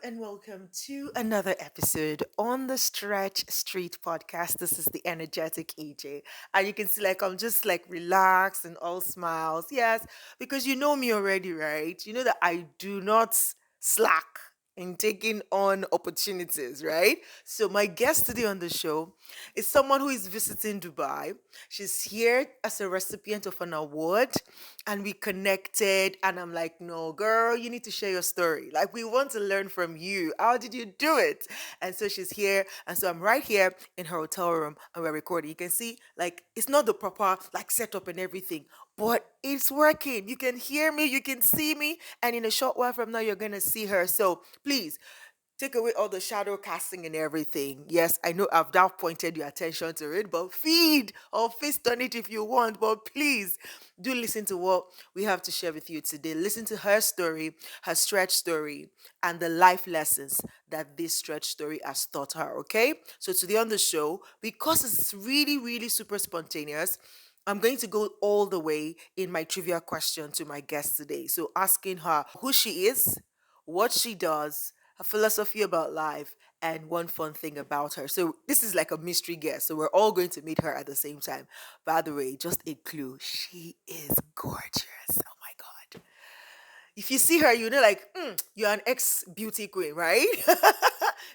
and welcome to another episode on the Stretch Street podcast. This is the energetic EJ. And you can see, I'm just relaxed and all smiles. Yes, because you know me already, right? You know that I do not slack in taking on opportunities, right? So, my guest today on the show is someone who is visiting Dubai. She's here as a recipient of an award, and we connected. And I'm like, no, girl, you need to share your story. Like, we want to learn from you. How did you do it? And so she's here. And so I'm right here in her hotel room and we're recording. You can see, it's not the proper, setup and everything, but it's working. You can hear me, you can see me. And in a short while from now, you're going to see her. So please, take away all the shadow casting and everything. Yes, I know I've now pointed your attention to it, but feed or feast on it if you want. But please do listen to what we have to share with you today. Listen to her story, her stretch story, and the life lessons that this stretch story has taught her. Okay? So today on the show, because it's really, really super spontaneous, I'm going to go all the way in my trivia question to my guest today. So, asking her who she is, what she does, her philosophy about life, and one fun thing about her. So, this is like a mystery guest. So, we're all going to meet her at the same time. By the way, just a clue, she is gorgeous. Oh my God. If you see her, you know, you're an ex beauty queen, right?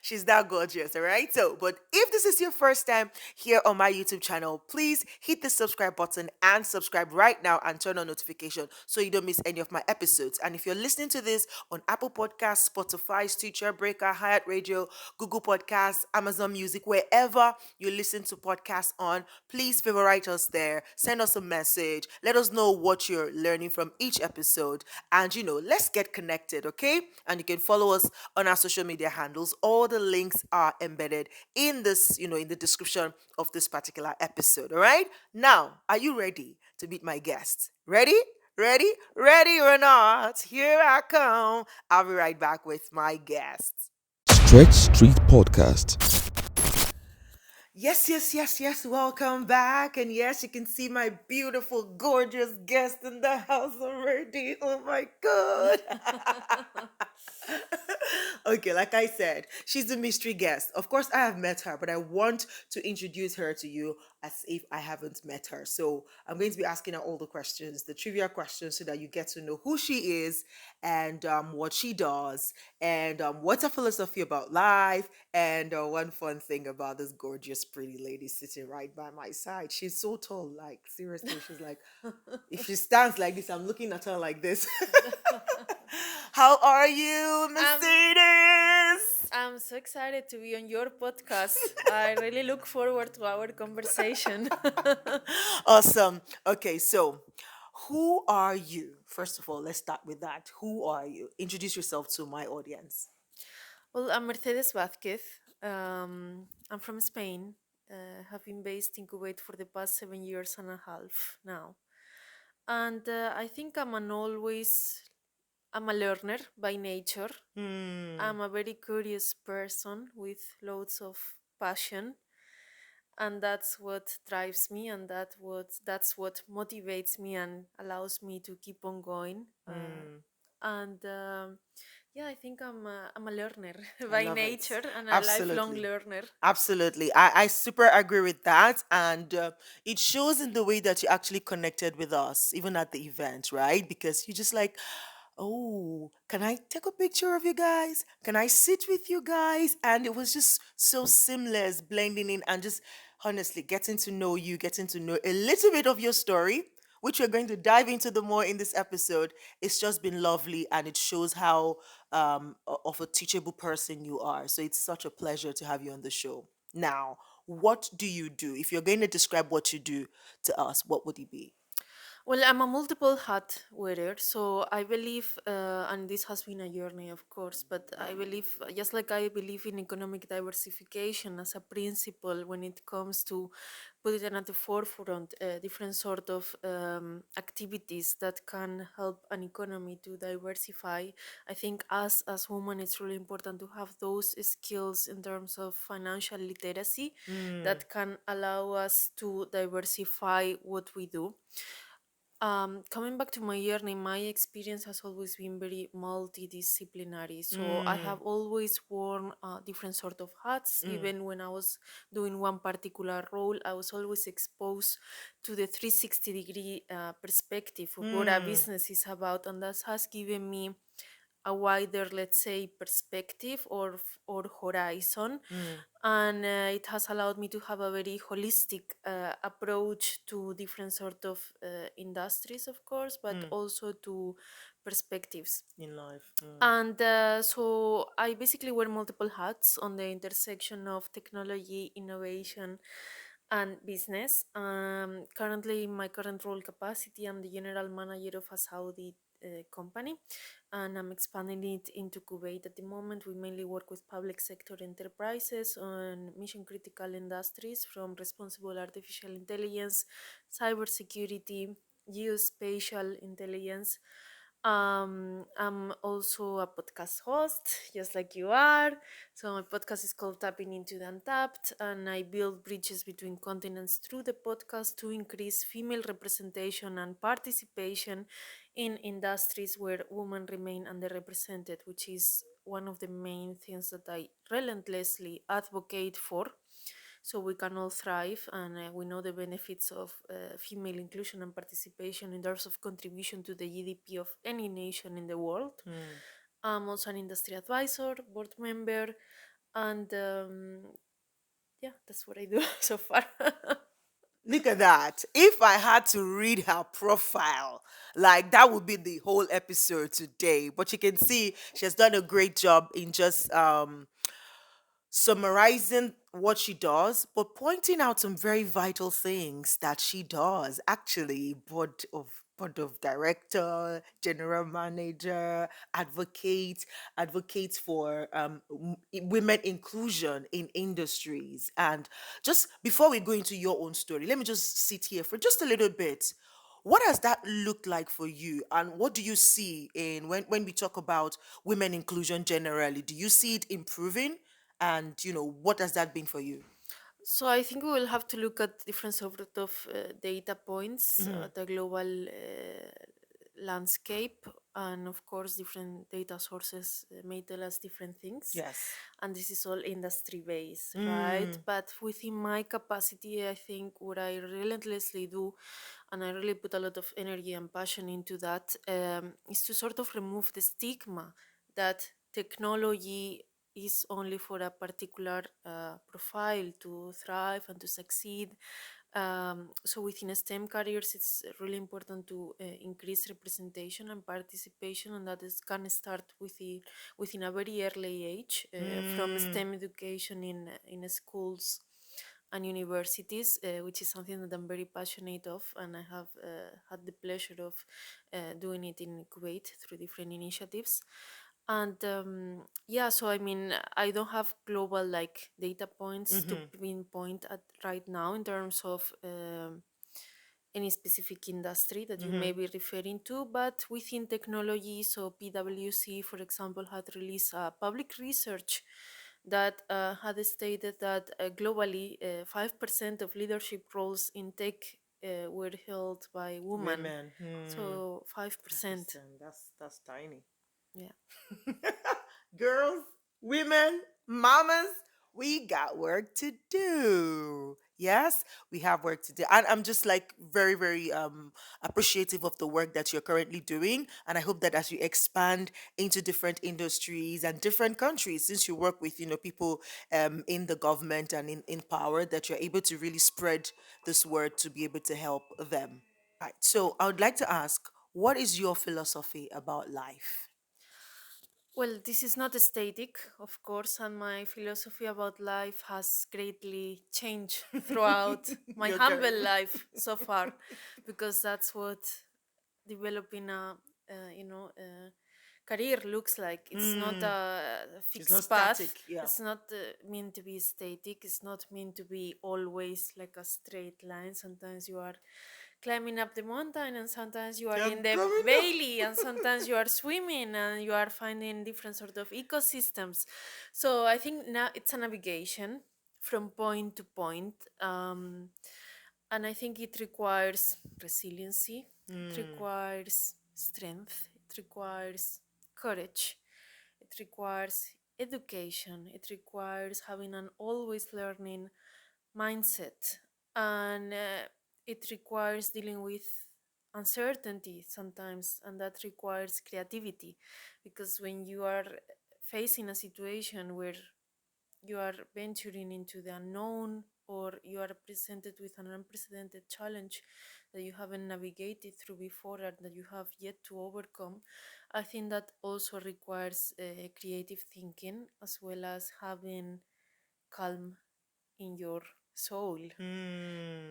She's that gorgeous, all right? So, but if this is your first time here on my YouTube channel, please hit the subscribe button and subscribe right now and turn on notification so you don't miss any of my episodes. And if you're listening to this on Apple Podcasts, Spotify, Stitcher, Breaker, Hyatt Radio, Google Podcasts, Amazon Music, wherever you listen to podcasts on, please favorite us there. Send us a message. Let us know what you're learning from each episode. And, let's get connected, okay? And you can follow us on our social media handles. All the links are embedded in this, in the description of this particular episode, all right? Now, are you ready to meet my guest? Ready? Ready? Ready or not? Here I come. I'll be right back with my guest. Stretch Street Podcast. Yes, yes, yes, yes. Welcome back. And yes, you can see my beautiful, gorgeous guest in the house already. Oh my God. Okay, like I said, she's a mystery guest. Of course, I have met her, but I want to introduce her to you as if I haven't met her. So I'm going to be asking her all the questions, the trivia questions, so that you get to know who she is and what she does and what's her philosophy about life and one fun thing about this gorgeous, pretty lady sitting right by my side. She's so tall, like, seriously, she's like, if she stands like this, I'm looking at her like this. How are you, I'm Mercedes? I'm so excited to be on your podcast. I really look forward to our conversation. Awesome. Okay, so who are you? First of all, let's start with that. Who are you? Introduce yourself to my audience. Well, I'm Mercedes Vazquez. I'm from Spain. Have been based in Kuwait for the past 7 years and a half now. And I think I'm a learner by nature. Hmm. I'm a very curious person with loads of passion, and that's what drives me, and that's what motivates me and allows me to keep on going. Hmm. And Yeah, I think I'm a learner I by love it. nature and a lifelong Absolutely. learner. Absolutely. I super agree with that. And it shows in the way that you actually connected with us, even at the event, right? Because you just like, oh, can I take a picture of you guys? Can I sit with you guys? And it was just so seamless, blending in and just honestly getting to know you, getting to know a little bit of your story, which we're going to dive into the more in this episode. It's just been lovely and it shows how of a teachable person you are. So it's such a pleasure to have you on the show. Now, what do you do? If you're going to describe what you do to us, what would it be? Well, I'm a multiple hat wearer, so I believe, and this has been a journey, of course, but I believe, just like I believe in economic diversification as a principle when it comes to putting at the forefront different sort of activities that can help an economy to diversify. I think as women, it's really important to have those skills in terms of financial literacy Mm, that can allow us to diversify what we do. Coming back to my journey, my experience has always been very multidisciplinary. So I Mm, have always worn different sort of hats. mm, Even when I was doing one particular role, I was always exposed to the 360-degree perspective of what a mm, business is about, and that has given me a wider, let's say, perspective or horizon, mm, and it has allowed me to have a very holistic approach to different sort of industries, of course, but mm. also to perspectives. In life. Mm, And so I basically wear multiple hats on the intersection of technology, innovation, and business. Currently, in my current role capacity, I'm the general manager of a Saudi company, and I'm expanding it into Kuwait at the moment. We mainly work with public sector enterprises on mission critical industries from responsible artificial intelligence, cybersecurity, geospatial intelligence. I'm also a podcast host, just like you are. So my podcast is called Tapping into the Untapped, and I build bridges between continents through the podcast to increase female representation and participation in industries where women remain underrepresented, which is one of the main things that I relentlessly advocate for, so we can all thrive. And we know the benefits of female inclusion and participation in terms of contribution to the GDP of any nation in the world. mm. I'm also an industry advisor, board member, and yeah, that's what I do so far. Look at that. If I had to read her profile, like that would be the whole episode today. But you can see she has done a great job in just summarizing what she does, but pointing out some very vital things that she does. Actually, board of director, general manager, advocates for women inclusion in industries. And just before we go into your own story, let me just sit here for just a little bit. What does that look like for you, and what do you see in when we talk about women inclusion generally? Do you see it improving, and what has that been for you? So I think we will have to look at different sort of data points, Hmm. the global landscape, and of course different data sources may tell us different things. Yes. And this is all industry based, right? Mm, But within my capacity, I think what I relentlessly do, and I really put a lot of energy and passion into that, is to sort of remove the stigma that technology is only for a particular profile to thrive and to succeed. So within STEM careers, it's really important to increase representation and participation, and that is can start within a very early age, from mm, STEM education in schools and universities, which is something that I'm very passionate of, and I have had the pleasure of doing it in Kuwait through different initiatives. And yeah, so I mean, I don't have global like data points to mm-hmm, pinpoint at right now in terms of any specific industry that you mm-hmm, may be referring to, but within technology, so PwC, for example, had released a public research that had stated that globally 5% of leadership roles in tech were held by women. women. So 5%. 5%. That's tiny. Yeah. Girls, women, mamas, we got work to do. Yes, we have work to do. And I'm just like very, very appreciative of the work that you're currently doing. And I hope that as you expand into different industries and different countries, since you work with, people in the government and in power, that you're able to really spread this word to be able to help them. Right. So I would like to ask, what is your philosophy about life? Well, this is not static, of course, and my philosophy about life has greatly changed throughout my Your humble career. life so far, because that's what developing a career looks like. It's not Mm, a it's not fixed path. static. Yeah. It's not meant to be static. It's not meant to be always like a straight line. Sometimes you are climbing up the mountain, and sometimes you are You're in the coming up. valley, and sometimes you are swimming, and you are finding different sort of ecosystems. So I think now it's a navigation from point to point. And I think it requires resiliency, it Mm. requires strength, it requires courage, it requires education, it requires having an always learning mindset, and it requires dealing with uncertainty sometimes, and that requires creativity, because when you are facing a situation where you are venturing into the unknown, or you are presented with an unprecedented challenge that you haven't navigated through before and that you have yet to overcome, I think that also requires creative thinking, as well as having calm in your soul,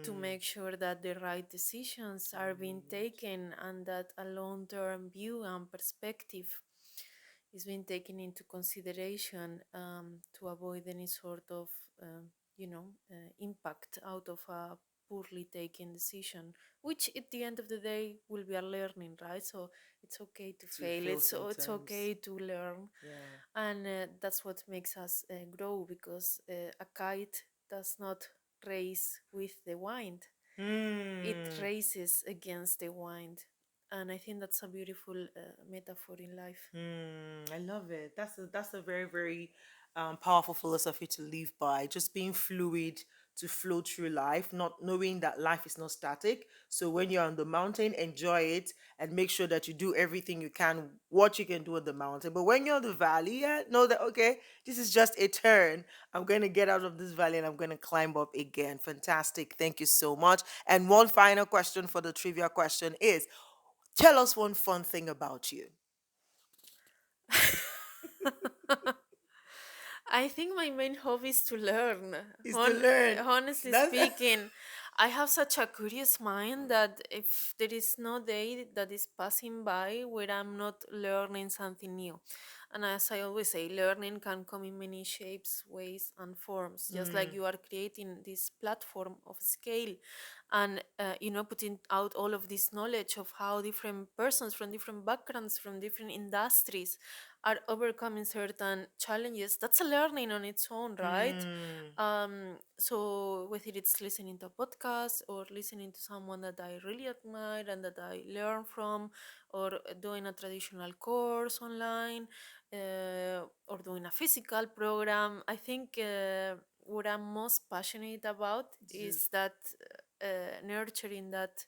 to Mm. make sure that the right decisions are being Good. taken, and that a long term view and perspective is being taken into consideration, to avoid any sort of impact out of a poorly taken decision, which at the end of the day will be a learning, right? So it's okay to To fail, fail it's sometimes. okay to learn, Yeah. and that's what makes us grow, because a kite does not race with the wind, it Mm. races against the wind. And I think that's a beautiful metaphor in life. I love it. That's a very very powerful philosophy to live by. Just being fluid to flow through life, not knowing that life is not static. So when you're on the mountain, enjoy it and make sure that you do everything you can, what you can do on the mountain. But when you're in the valley, yeah, know that okay, this is just a turn. I'm going to get out of this valley and I'm going to climb up again. Fantastic. Thank you so much. And one final question for the trivia question is, tell us one fun thing about you. I think my main hobby is to learn. Is to learn. Honestly That's speaking, I have such a curious mind that if there is no day that is passing by where I'm not learning something new. And as I always say, learning can come in many shapes, ways, and forms. Just like mm, you are creating this platform of scale, and putting out all of this knowledge of how different persons from different backgrounds, from different industries, are overcoming certain challenges. That's a learning on its own, right? mm, So whether it's listening to a podcast, or listening to someone that I really admire and that I learn from, or doing a traditional course online, or doing a physical program, I think what I'm most passionate about just is that nurturing that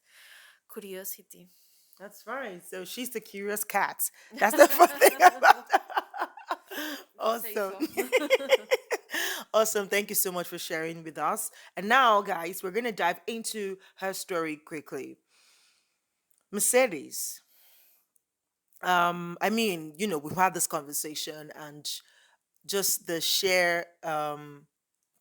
curiosity. that's fine. So she's the curious cat. That's the fun thing about If you say awesome. so. Awesome. Thank you so much for sharing with us. And now, guys, we're gonna dive into her story quickly. Mercedes. I mean, we've had this conversation and just the sheer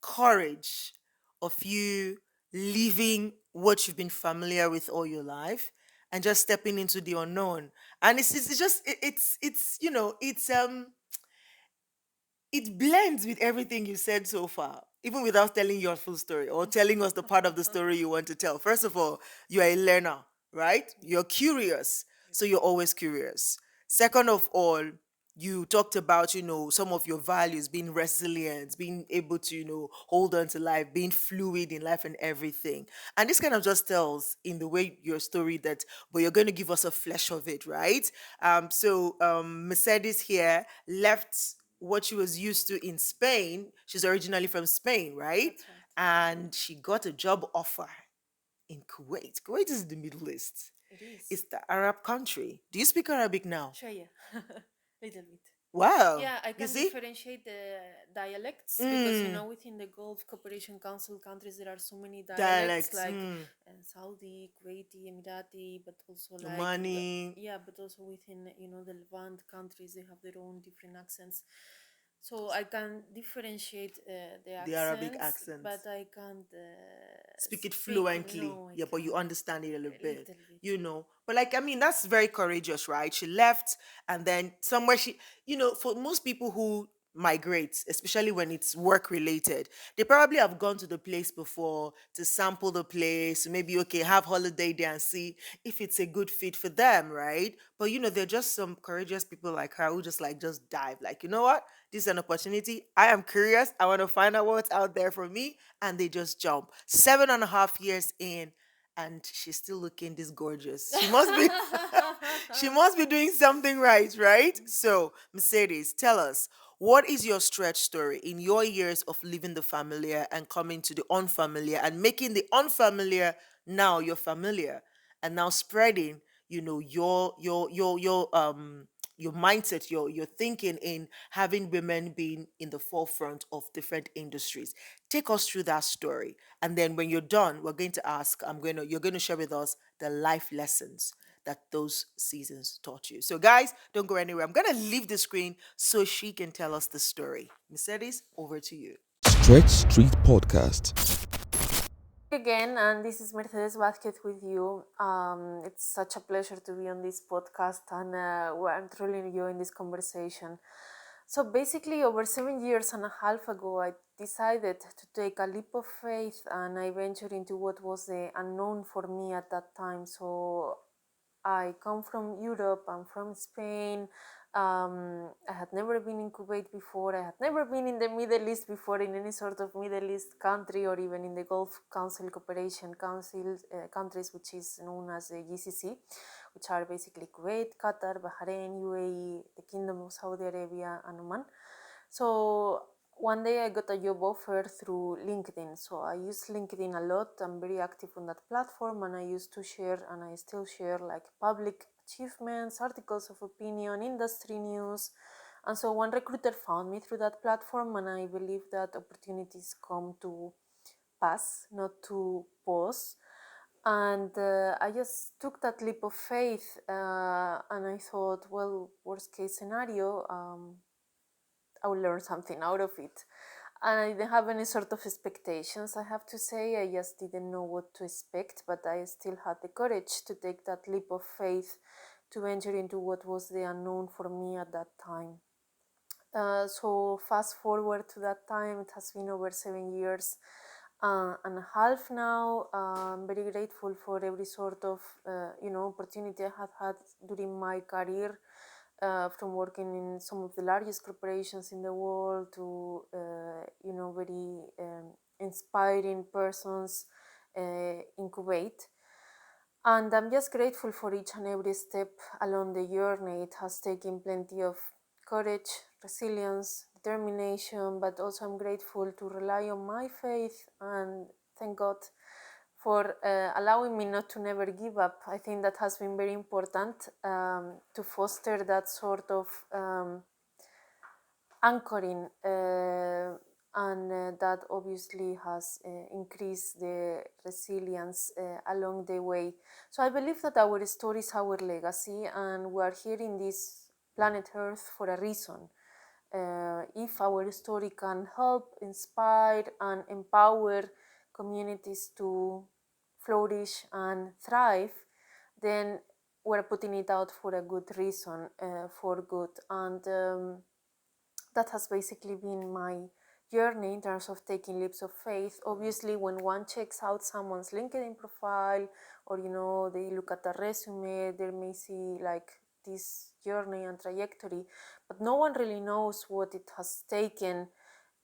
courage of you leaving what you've been familiar with all your life and just stepping into the unknown. And it's just it blends with everything you said so far, even without telling your full story or telling us the part of the story you want to tell. First of all, you are a learner, right? You're curious, so you're always curious. Second of all, you talked about, some of your values, being resilient, being able to, hold on to life, being fluid in life and everything. And this kind of just tells in the way your story that, but you're going to give us a flesh of it, right? Mercedes here left what she was used to in Spain. She's originally from Spain, right? That's right. And she got a job offer in Kuwait. Kuwait is in the Middle East. It is. It's the Arab country. Do you speak Arabic now? Sure, yeah. Little bit. Wow. Yeah, I You can see? differentiate the dialects, because Mm. within the Gulf Cooperation Council countries there are so many dialects, Dialects. like Mm. Saudi, Kuwaiti, Emirati, but also Money. yeah, but also within the Levant countries they have their own different accents. So I can differentiate the The Arabic accents, accents. but I can't Speak it speak. fluently. No, I Yeah, but you can't. understand it a little A bit, little bit. But like, I mean, that's very courageous, right? She left and then somewhere for most people who migrate, especially when it's work related. They probably have gone to the place before to sample the place, maybe okay, have holiday there and see if it's a good fit for them, right? But they're just some courageous people like her who just dive. Like, you know what? This is an opportunity. I am curious. I want to find out what's out there for me. And they just jump. 7.5 years in, and she's still looking this gorgeous. She must be she must be doing something right, right? So, Mercedes, tell us, what is your stretch story in your years of leaving the familiar and coming to the unfamiliar and making the unfamiliar now your familiar and now spreading, your mindset, your thinking in having women being in the forefront of different industries. Take us through that story. And then when you're done, we're going to ask, you're going to share with us the life lessons that those seasons taught you. So, guys, don't go anywhere. I'm going to leave the screen so she can tell us the story. Mercedes, over to you. Stretch Street Podcast. Again, and this is Mercedes Vazquez with you. It's such a pleasure to be on this podcast, and I'm truly enjoying this conversation. So, basically, over 7 years and a half ago, I decided to take a leap of faith and I ventured into what was the unknown for me at that time. So, I come from Europe, I'm from Spain. I had never been in Kuwait before. I had never been in the Middle East before, in any sort of Middle East country, or even in the Gulf Council Cooperation Council countries, which is known as the GCC, which are basically Kuwait, Qatar, Bahrain, UAE, the Kingdom of Saudi Arabia, and Oman. So one day I got a job offer through LinkedIn. So I use LinkedIn a lot. I'm very active on that platform, and I used to share, and I still share, like public achievements, articles of opinion, industry news. And so one recruiter found me through that platform, and I believe that opportunities come to pass, not to pause. And I just took that leap of faith, and I thought, well, worst case scenario, I will learn something out of it. And I didn't have any sort of expectations, I have to say. I just didn't know what to expect, but I still had the courage to take that leap of faith to venture into what was the unknown for me at that time. So fast forward to that time, it has been over 7 years and a half now. I'm very grateful for every sort of opportunity I have had during my career, from working in some of the largest corporations in the world to very inspiring persons in Kuwait. And I'm just grateful for each and every step along the journey. It has taken plenty of courage, resilience, determination, but also I'm grateful to rely on my faith, and thank God for allowing me not to never give up. I think that has been very important, to foster that sort of anchoring, and that obviously has increased the resilience along the way. So I believe that our story is our legacy, and we are here in this planet Earth for a reason. If our story can help, inspire, and empower communities to flourish and thrive, then we're putting it out for a good reason, for good. And that has basically been my journey in terms of taking leaps of faith. Obviously, when one checks out someone's LinkedIn profile, or they look at the resume, they may see like this journey and trajectory, but no one really knows what it has taken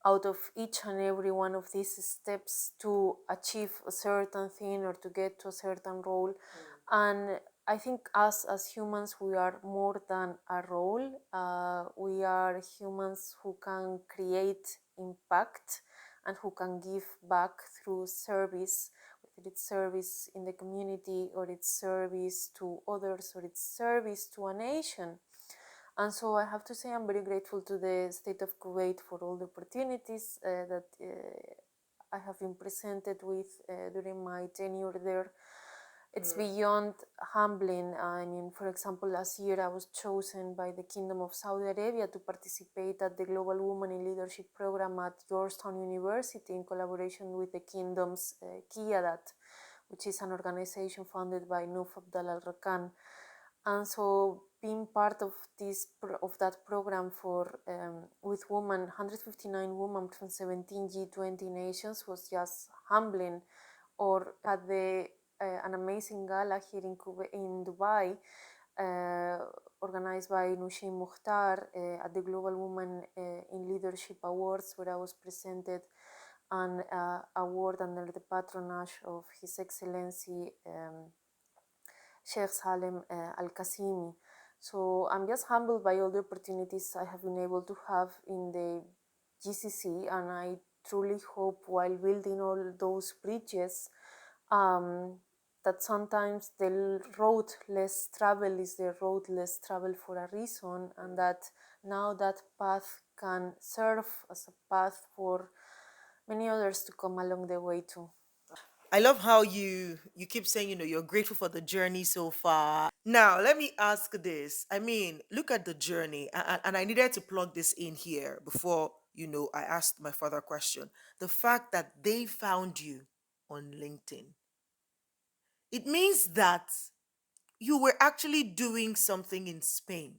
out of each and every one of these steps to achieve a certain thing or to get to a certain role. And I think us as humans, we are more than a role. We are humans who can create impact and who can give back through service, whether it's service in the community, or it's service to others, or it's service to a nation. And so I have to say I'm very grateful to the state of Kuwait for all the opportunities that I have been presented with during my tenure there. It's beyond humbling. I mean, for example, last year I was chosen by the Kingdom of Saudi Arabia to participate at the Global Women in Leadership program at Georgetown University in collaboration with the Kingdom's Kiyadat, which is an organization founded by Nuf Abdal Al Rakan. And so being part of of that program for with women, 159 women from 17 G20 nations was just humbling. Or had an amazing gala here in Dubai, organized by Nushin Mukhtar at the Global Women in Leadership Awards, where I was presented an award under the patronage of His Excellency Sheikh Salem Al Qasimi. So I'm just humbled by all the opportunities I have been able to have in the GCC, and I truly hope while building all those bridges um, that sometimes the road less travel is the road less travel for a reason, and that now that path can serve as a path for many others to come along the way too. I love how you keep saying, you're grateful for the journey so far. Now, let me ask this. I mean, look at the journey, and I needed to plug this in here before, I asked my further question. The fact that they found you on LinkedIn. It means that you were actually doing something in Spain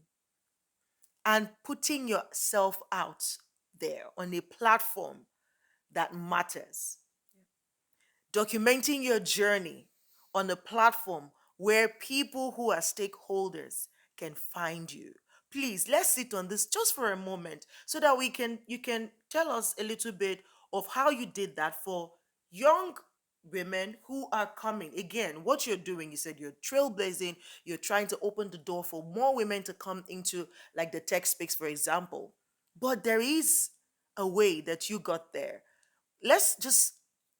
and putting yourself out there on a platform that matters, documenting your journey on a platform where people who are stakeholders can find you. Please, let's sit on this just for a moment so that you can tell us a little bit of how you did that for young women who are coming. Again, what you're doing, you said you're trailblazing, you're trying to open the door for more women to come into like the tech space, for example. But there is a way that you got there. Let's just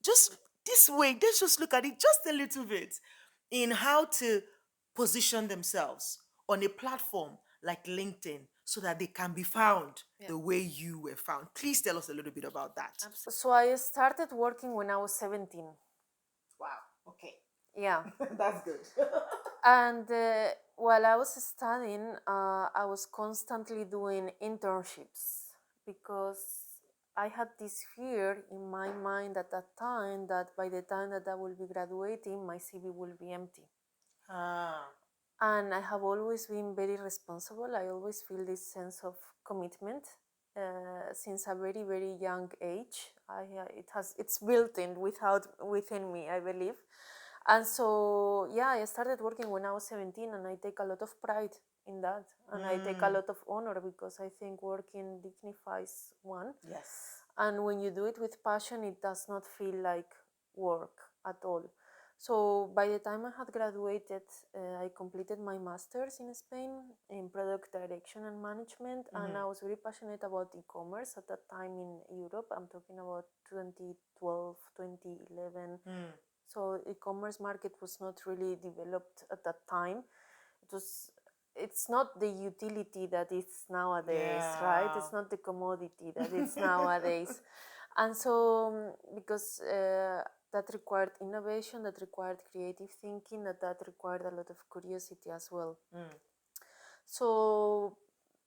this way, let's just look at it just a little bit in how to position themselves on a platform like LinkedIn so that they can be found the way you were found. Please tell us a little bit about that. So I started working when I was 17. Wow. Okay. Yeah. That's good. And while I was studying, I was constantly doing internships because I had this fear in my mind at that time that by the time that I will be graduating, my CV will be empty. Ah. And I have always been very responsible. I always feel this sense of commitment since a very very young age. It's built in within me, I believe. And so yeah, I started working when I was 17, and I take a lot of pride in that, and I take a lot of honor because I think working dignifies one. Yes. And when you do it with passion, it does not feel like work at all. So by the time I had graduated, I completed my master's in Spain in product direction and management, and I was very passionate about e-commerce at that time in Europe. I'm talking about 2012, 2011. So e-commerce market was not really developed at that time. It's not the utility that it's nowadays, right? It's not the commodity that it's nowadays. And so because that required innovation, that required creative thinking, that required a lot of curiosity as well. So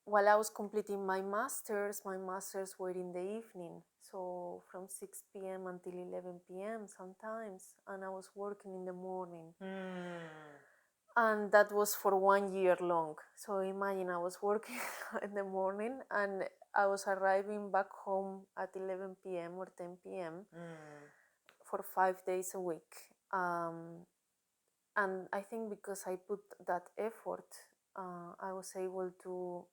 while I was completing my masters were in the evening, so from 6 p.m. until 11 p.m. sometimes, and I was working in the morning. And that was for 1 year long. So imagine I was working in the morning and I was arriving back home at 11 p.m. or 10 p.m. For 5 days a week. And I think because I put that effort, I was able to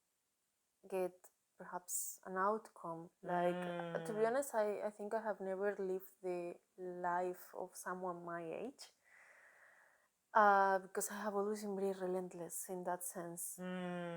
get perhaps an outcome. Like, to be honest, I think I have never lived the life of someone my age. Because I have always been very relentless in that sense.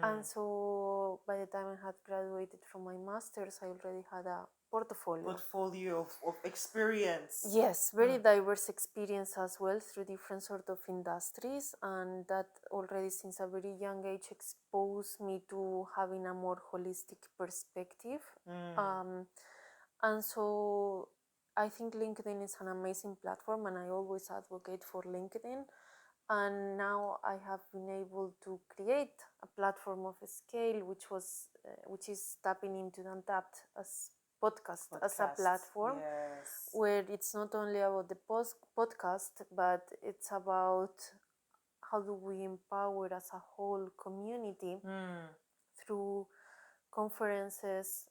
And so by the time I had graduated from my master's, I already had a portfolio of experience. Yes, very diverse experience as well through different sort of industries, and that already since a very young age exposed me to having a more holistic perspective. And so I think LinkedIn is an amazing platform, and I always advocate for LinkedIn. And now I have been able to create a platform of a scale, which is tapping into the Untapped as podcast as a platform, where it's not only about the podcast, but it's about how do we empower as a whole community through conferences,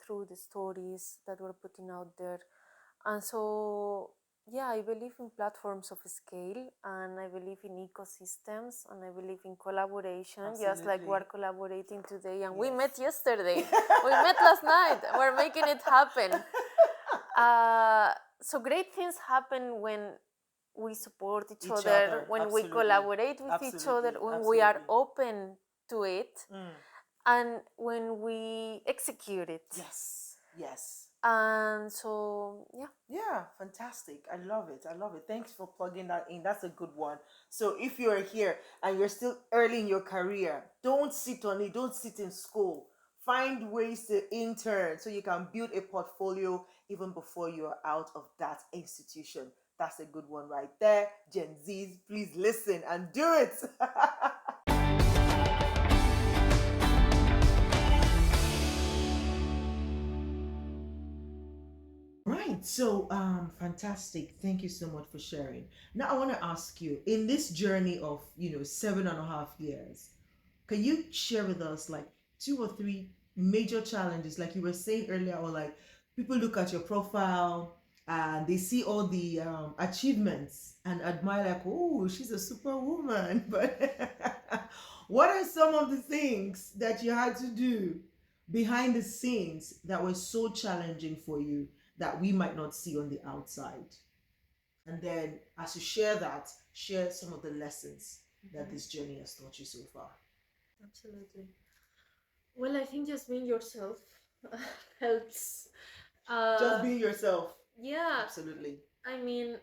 through the stories that we're putting out there. And so, yeah, I believe in platforms of scale, and I believe in ecosystems, and I believe in collaboration, just like we're collaborating today. And we met yesterday. We met last night. We're making it happen. So great things happen when we support each other, when we collaborate with each other, when we are open to it, and when we execute it. Yes. And so, Yeah, fantastic. I love it. Thanks for plugging that in. That's a good one. So if you're here and you're still early in your career, don't sit on it. Don't sit in school. Find ways to intern so you can build a portfolio even before you're out of that institution. That's a good one right there. Gen Zs, please listen and do it. Right. So, fantastic. Thank you so much for sharing. Now, I want to ask you, in this journey of, 7.5 years, can you share with us like 2 or 3 major challenges, like you were saying earlier, or like people look at your profile and they see all the achievements and admire, like, oh, she's a superwoman. But what are some of the things that you had to do behind the scenes that were so challenging for you that we might not see on the outside? And then, as you share that, share some of the lessons that this journey has taught you so far. absolutely. Well, I think just being yourself helps. Just being yourself. Yeah. Absolutely. I mean,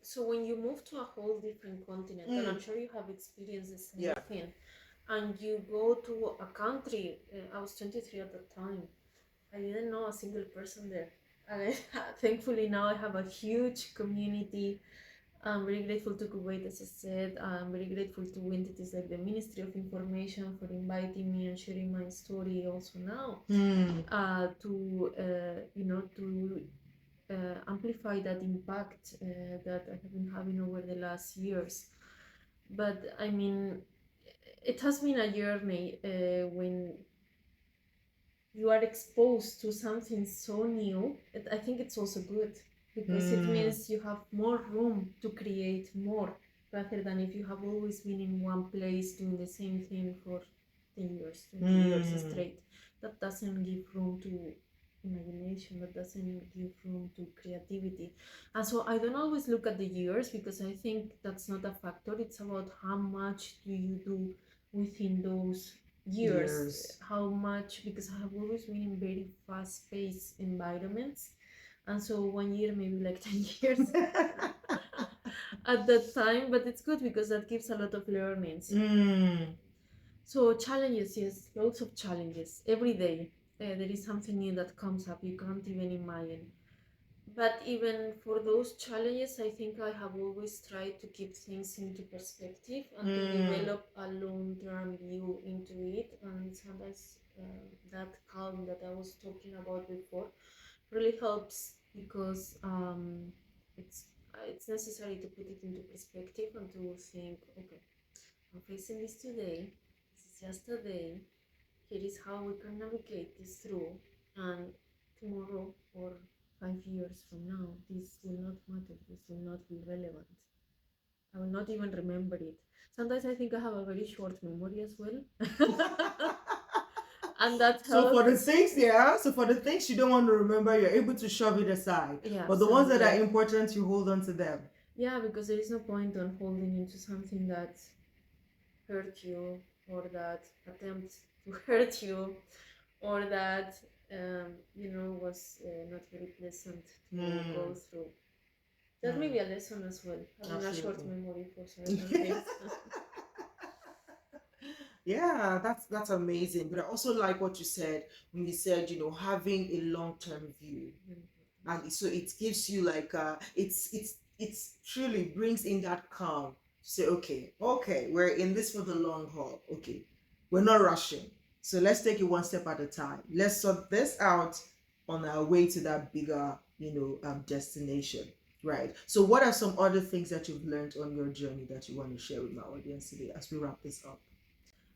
so when you move to a whole different continent, and I'm sure you have experienced the same thing, and you go to a country, I was 23 at the time, I didn't know a single person there. And thankfully now I have a huge community. I'm very grateful to Kuwait, as I said. I'm very grateful to entities like the Ministry of Information for inviting me and sharing my story also now, to amplify that impact that I have been having over the last years. But I mean, it has been a journey when you are exposed to something so new. I think it's also good because it means you have more room to create more, rather than if you have always been in one place doing the same thing for 10 years, 20 years straight. That doesn't give room to imagination, that doesn't give room to creativity. And so I don't always look at the years, because I think that's not a factor. It's about how much do you do within those years. How much, because I have always been in very fast-paced environments, and so 1 year maybe like 10 years at that time. But it's good because that gives a lot of learnings. So challenges, yes, lots of challenges every day. There is something new that comes up you can't even imagine. But even for those challenges, I think I have always tried to keep things into perspective and to develop a long-term view into it. And sometimes that calm that I was talking about before really helps, because it's necessary to put it into perspective and to think, okay, I'm facing this today. This is just a day. Here is how we can navigate this through, and tomorrow or 5 years from now, this will not matter. This will not be relevant. I will not even remember it. Sometimes I think I have a very short memory as well. And that helps. So for the things you don't want to remember, you're able to shove it aside. Yeah, but the ones that are important, you hold on to them. Yeah, because there is no point on holding into something that hurt you, or that attempts to hurt you, or that was not very pleasant to go through. That may be a lesson as well, having a short memory for certain things. Yeah, that's amazing. But I also like what you said when you said, having a long-term view. And so it gives you like it's truly brings in that calm to say, okay, we're in this for the long haul. Okay, we're not rushing. So let's take it one step at a time. Let's sort this out on our way to that bigger, destination. Right. So, what are some other things that you've learned on your journey that you want to share with my audience today as we wrap this up?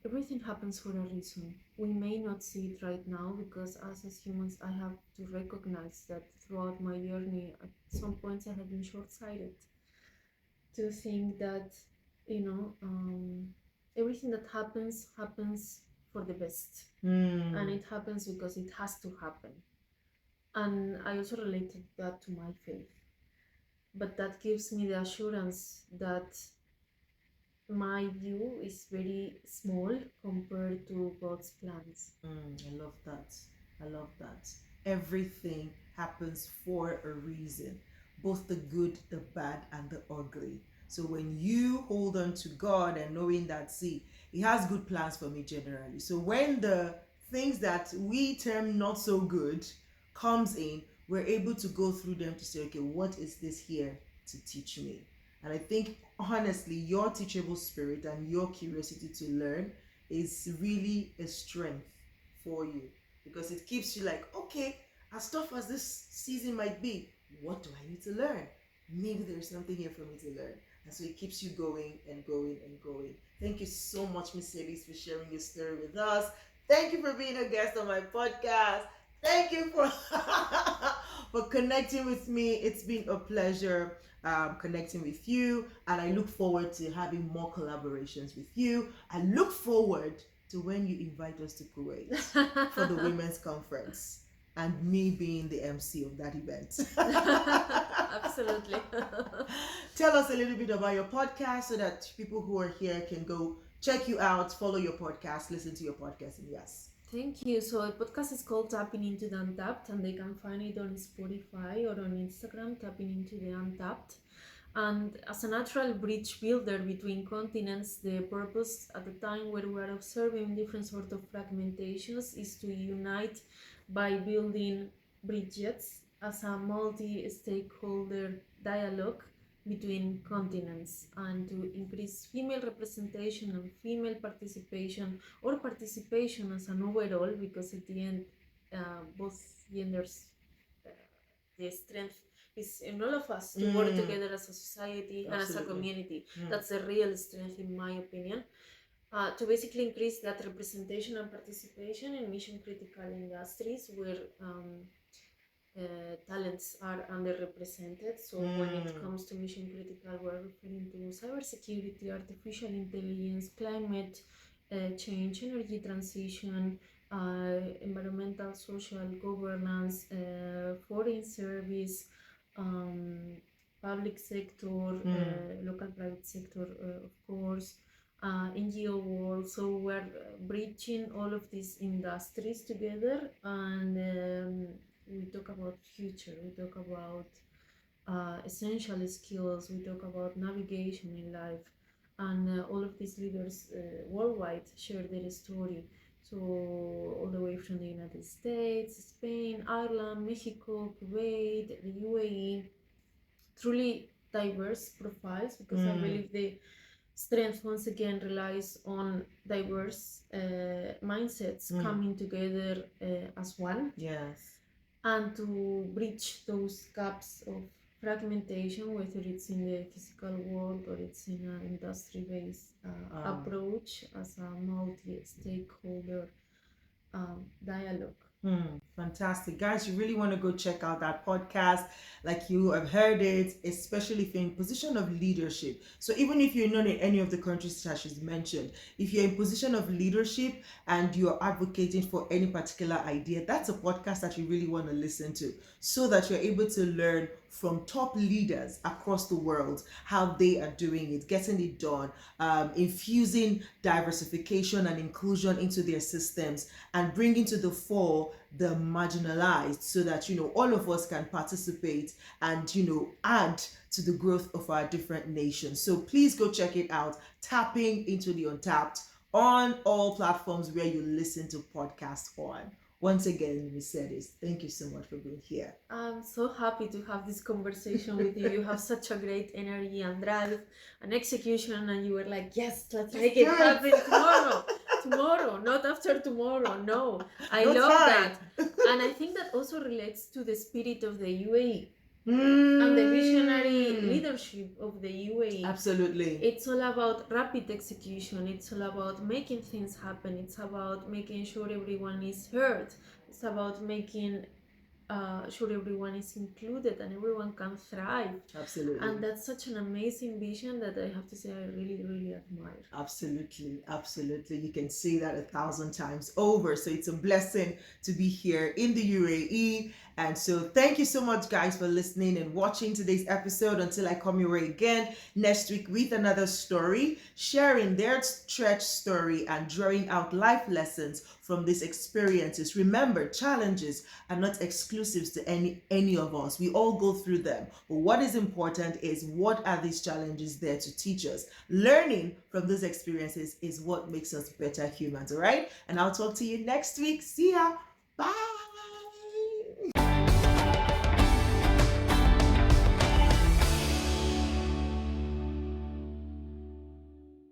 Everything happens for a reason. We may not see it right now because us as humans, I have to recognize that throughout my journey, at some points I have been short-sighted to think that, you know, everything that happens for the best. And it happens because it has to happen. And I also related that to my faith. But that gives me the assurance that my view is very small compared to God's plans. I love that. I love that. Everything happens for a reason, both the good, the bad, and the ugly. So when you hold on to God and knowing that, see, He has good plans for me generally. So when the things that we term not so good comes in, we're able to go through them to say, okay, what is this here to teach me? And I think honestly, your teachable spirit and your curiosity to learn is really a strength for you, because it keeps you like, okay, as tough as this season might be, what do I need to learn? Maybe there's something here for me to learn. And so it keeps you going and going and going. Thank you so much, Mercedes, for sharing your story with us. Thank you for being a guest on my podcast. Thank you for for connecting with me. It's been a pleasure connecting with you, and I look forward to having more collaborations with you. I look forward to when you invite us to Kuwait for the women's conference and me being the MC of that event. Absolutely. Tell us a little bit about your podcast so that people who are here can go check you out, follow your podcast, listen to your podcast, and yes. Thank you. So the podcast is called Tapping into the Untapped, and they can find it on Spotify or on Instagram, Tapping into the Untapped. And as a natural bridge builder between continents, the purpose at the time where we are observing different sort of fragmentations is to unite by building bridges as a multi-stakeholder dialogue between continents, and to increase female representation and female participation, or participation as an overall, because at the end both genders, the strength is in all of us to work together as a society and as a community. That's the real strength, in my opinion. To basically increase that representation and participation in mission critical industries where talents are underrepresented. So when it comes to mission critical, we're referring to cybersecurity, artificial intelligence, climate change, energy transition, environmental, social governance, foreign service, public sector, local private sector, of course, NGO world. So we're bridging all of these industries together, and we talk about future, we talk about essential skills, we talk about navigation in life, and all of these leaders worldwide share their story. So all the way from the United States, Spain, Ireland, Mexico, Kuwait, the UAE, truly diverse profiles, because I believe the strength once again relies on diverse mindsets coming together as one. Yes. And to bridge those gaps of fragmentation, whether it's in the physical world or it's in an industry-based approach as a multi-stakeholder dialogue. Fantastic. Guys, you really want to go check out that podcast. Like you have heard it, especially if you're in position of leadership. So even if you're not in any of the countries that she's mentioned, if you're in position of leadership and you're advocating for any particular idea, that's a podcast that you really want to listen to, so that you're able to learn from top leaders across the world how they are doing it, getting it done, infusing diversification and inclusion into their systems, and bringing to the fore the marginalized, so that all of us can participate and add to the growth of our different nations. So please go check it out, Tapping into the Untapped, on all platforms where you listen to podcasts on. Once again, Mercedes, thank you so much for being here. I'm so happy to have this conversation with you. You have such a great energy and drive and execution, and you were like, yes, let's make it happen tomorrow. Tomorrow, not after tomorrow. No, I love that. And I think that also relates to the spirit of the UAE. and the visionary Mm. leadership of the UAE. Absolutely. It's all about rapid execution. It's all about making things happen. It's about making sure everyone is heard. It's about making sure everyone is included and everyone can thrive. Absolutely. And that's such an amazing vision that I have to say I really, really admire. Absolutely, absolutely. You can say that 1,000 times over. So it's a blessing to be here in the UAE. And so thank you so much, guys, for listening and watching today's episode. Until I come your way again next week with another story, sharing their stretch story and drawing out life lessons from these experiences. Remember, challenges are not exclusives to any of us. We all go through them. But what is important is, what are these challenges there to teach us? Learning from those experiences is what makes us better humans, all right? And I'll talk to you next week. See ya. Bye.